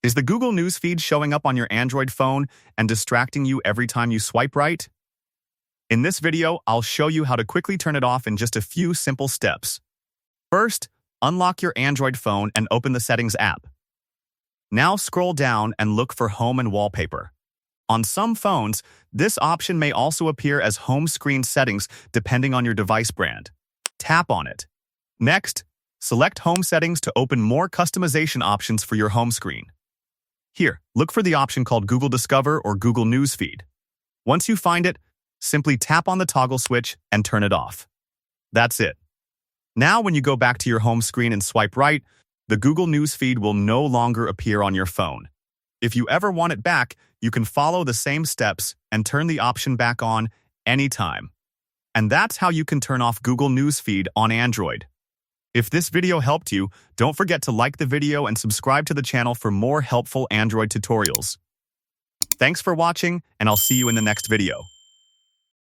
Is the Google News feed showing up on your Android phone and distracting you every time you swipe right? In this video, I'll show you how to quickly turn it off in just a few simple steps. First, unlock your Android phone and open the Settings app. Now scroll down and look for Home and Wallpaper. On some phones, this option may also appear as home screen settings depending on your device brand. Tap on it. Next, select Home Settings to open more customization options for your home screen. Here, look for the option called Google Discover or Google News Feed. Once you find it, simply tap on the toggle switch and turn it off. That's it. Now when you go back to your home screen and swipe right, the Google News Feed will no longer appear on your phone. If you ever want it back, you can follow the same steps and turn the option back on anytime. And that's how you can turn off Google News Feed on Android. If this video helped you, don't forget to like the video and subscribe to the channel for more helpful Android tutorials. Thanks for watching, and I'll see you in the next video.